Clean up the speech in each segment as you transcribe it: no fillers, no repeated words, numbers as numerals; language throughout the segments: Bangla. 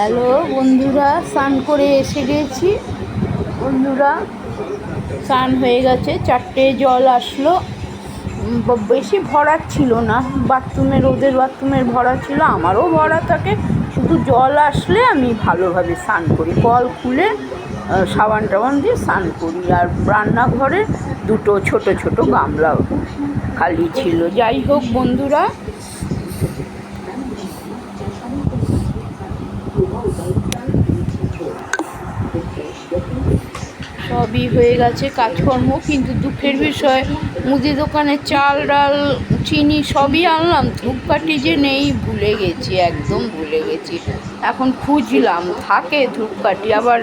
হ্যালো বন্ধুরা, স্নান করে এসে গেছি। বন্ধুরা, স্নান হয়ে গেছে, 4টে জল আসলো। বেশি ভরা ছিল না, ওদের বাথরুমের ভরা ছিল, আমারও ভরা থাকে। শুধু জল আসলে আমি ভালোভাবে স্নান করি, কল খুলে সাবান টাবান দিয়ে স্নান করি। আর রান্নাঘরে 2টো ছোট ছোট গামলা খালি ছিল। যাই হোক বন্ধুরা, সবই হয়ে গেছে কাজকর্ম, কিন্তু দুঃখের বিষয় মুদি দোকানে চাল ডাল চিনি সবই আনলাম, ধূপকাঠি যে নেই ভুলে গেছি, একদম ভুলে গেছি। এখন খুঁজলাম, থাকে ধূপকাঠি, আবার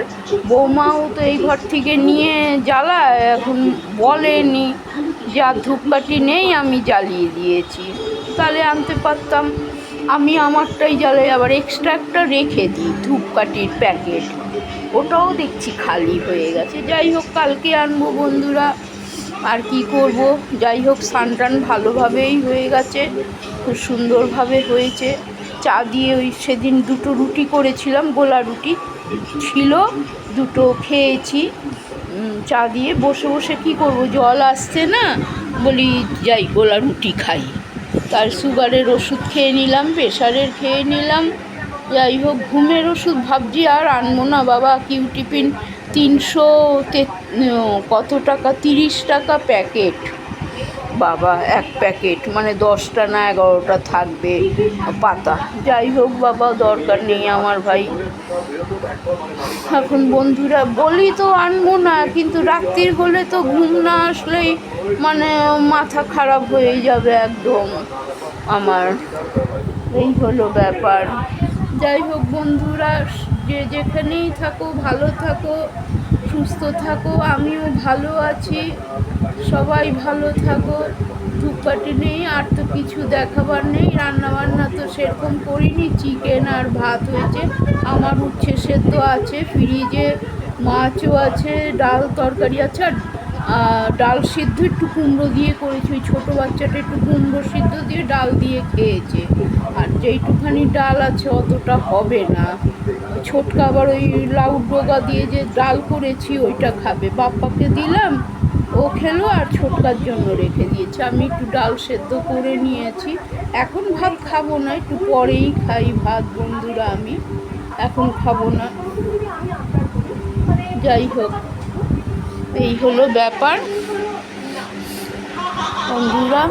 বৌমাও তো এই ঘর থেকে নিয়ে জ্বালায়, এখন বলেনি যে আর ধূপকাঠি নেই, আমি জ্বালিয়ে দিয়েছি। তাহলে আনতে পারতাম, আমি আমারটাই জ্বালাই, আবার এক্সট্রা একটা রেখে দিই ধূপকাঠির প্যাকেট, ওটাও দেখছি খালি হয়ে গেছে। যাই হোক, কালকে আনবো বন্ধুরা, আর কি করব। যাই হোক, স্নান টান ভালোভাবেই হয়ে গেছে, খুব সুন্দরভাবে হয়েছে। চা দিয়ে সেদিন 2টো রুটি করেছিলাম, গোলা রুটি ছিল, 2টো খেয়েছি চা দিয়ে। বসে বসে কি করব, জল আসছে না, বলি যাই গোলা রুটি খাই। তার সুগারের ওষুধ খেয়ে নিলাম, প্রেশারের খেয়ে নিলাম। যাই হোক, ঘুমের ওষুধ ভাবছি আর আনবো না বাবা। কিউটিপিন 300 কত টাকা, 30 টাকা প্যাকেট বাবা, এক প্যাকেট মানে 10টা না 11টা থাকবে পাতা। যাই হোক বাবা, দরকার নেই আমার ভাই। এখন বন্ধুরা বলি তো আনবো না, কিন্তু রাত্রির হলে তো ঘুম না আসলেই মানে মাথা খারাপ হয়ে যাবে একদম আমার, এই হলো ব্যাপার। যাই হোক বন্ধুরা, যে যেখানেই থাকো ভালো থাকো, সুস্থ থাকো, আমিও ভালো আছি, সবাই ভালো থাকো। ধূপকাঠি নেই, আর তো কিছু দেখাবার নেই। রান্নাবান্না তো সেরকম করিনি, চিকেন আর ভাত হয়েছে, আমার উচ্ছে সেদ্ধ আছে, ফ্রিজে মাছও আছে, ডাল তরকারি আছে, আর ডাল সিদ্ধ একটু কুমড়ো দিয়ে করেছি। ওই ছোটো বাচ্চাটা একটু কুমড়ো সিদ্ধ দিয়ে ডাল দিয়ে খেয়েছে, আর যেইটুখানি ডাল আছে অতটা হবে না। ছোটকা আবার ওই লাউ ডোগা দিয়ে যে ডাল করেছি ওইটা খাবে, বাপ্পাকে দিলাম, ও খেলো, আর ছোটকার জন্য রেখে দিয়েছি। আমি একটু ডাল সেদ্ধ করে নিয়েছি, এখন ভাত খাবো না, একটু পরেই খাই ভাত বন্ধুরা, আমি এখন খাবো না। যাই হোক, এই হলো ব্যাপার বন্ধুরা।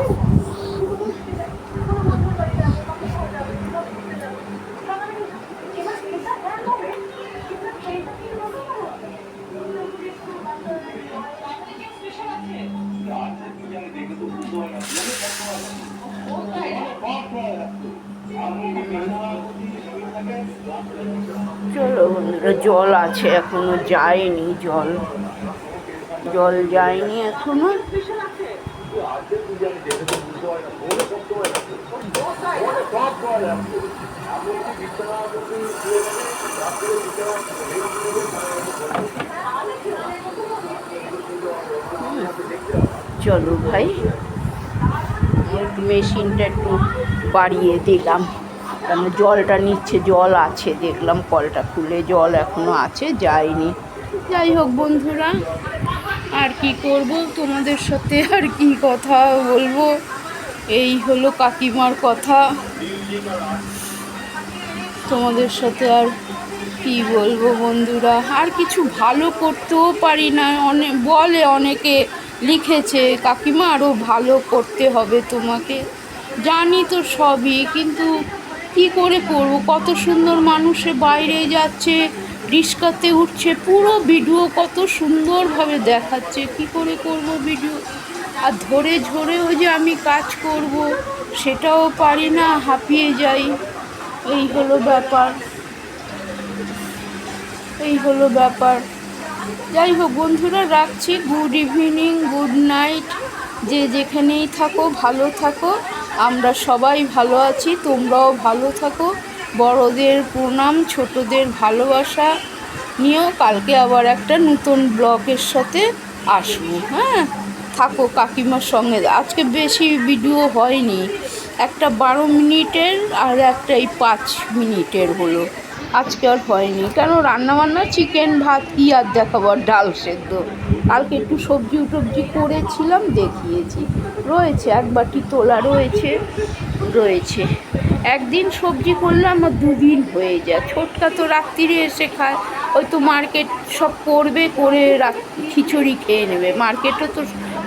চলো বন্ধুরা, জল আছে, এখনো যায়নি, জল যায়নি এখনো। চলো ভাই, একটু মেশিনটা একটু বাড়িয়ে দিলাম, কেন জলটা নিচ্ছে, জল আছে, দেখলাম কলটা খুলে জল এখনো আছে, যায়নি। যাই হোক বন্ধুরা, আর কি করব, তোমাদের সাথে আর কি কথা বলবো, এই হলো কাকিমার কথা, তোমাদের সাথে আর কি বলবো বন্ধুরা। আর কিছু ভালো করতেও পারি না, বলে অনেকে লিখেছে কাকিমা আরও ভালো করতে হবে তোমাকে, জানি তো সবই, কিন্তু কি করে করব। কত সুন্দর মানুষে বাইরে যাচ্ছে, রিস্কাতে উঠছে, পুরো ভিডিও কত সুন্দরভাবে দেখাচ্ছে, কি করে করব ভিডিও। আর ধরেও যে আমি কাজ করব সেটাও পারি না, হাঁপিয়ে যাই। এই হলো ব্যাপার। যাই হোক বন্ধুরা, রাখছি। গুড ইভিনিং, গুড নাইট, যে যেখানেই থাকো ভালো থাকো, আমরা সবাই ভালো আছি, তোমরাও ভালো থাকো। বড়দের প্রণাম, ছোটদের ভালোবাসা নিয়েও কালকে আবার একটা নতুন ব্লগের সাথে আসবো। হ্যাঁ, থাকো কাকিমার সঙ্গে। আজকে বেশি ভিডিও হয়নি, একটা 12 মিনিটের আর একটা এই 5 মিনিটের হলো। আজকে আর হয়নি, কেন রান্নাবান্না চিকেন ভাত কী আর দেখাবো, আর ডাল সেদ্ধ। কালকে একটু সবজি টবজি করেছিলাম, দেখিয়েছি। রয়েছে এক বাটি তোলা রয়েছে। একদিন সবজি করলে আমার দুদিন হয়ে যায়। ছোটকা তো রাত্রিরে এসে খায়, হয়তো মার্কেট সব করবে, করে খিচুড়ি খেয়ে নেবে। মার্কেটে তো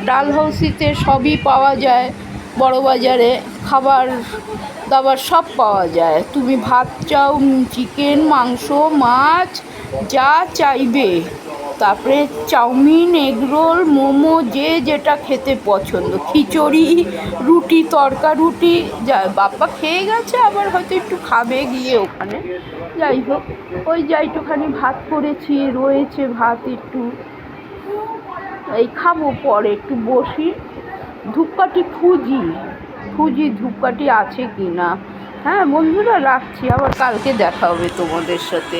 ডাল হাউসিতে সবই পাওয়া যায়, বড় বাজারে খাবার দাবার সব পাওয়া যায়। তুমি ভাত চাও, চিকেন, মাংস, মাছ যা চাইবে, তারপরে চাউমিন, এগরোল, মোমো, যে যেটা খেতে পছন্দ, খিচুড়ি, রুটি, তড়কা রুটি, যা বাপ্পা খেয়ে গেছে, আবার হয়তো একটু খাবে গিয়ে ওখানে। যাই হোক, ওই যা একটুখানি ভাত করেছি, রয়েছে ভাত একটু, এই খাবো পরে, একটু বসি। ধূপকাঠি খুঁজি ধূপকাঠি আছে কি না। হ্যাঁ বন্ধুরা, রাখছি, আবার কালকে দেখা হবে তোমাদের সাথে।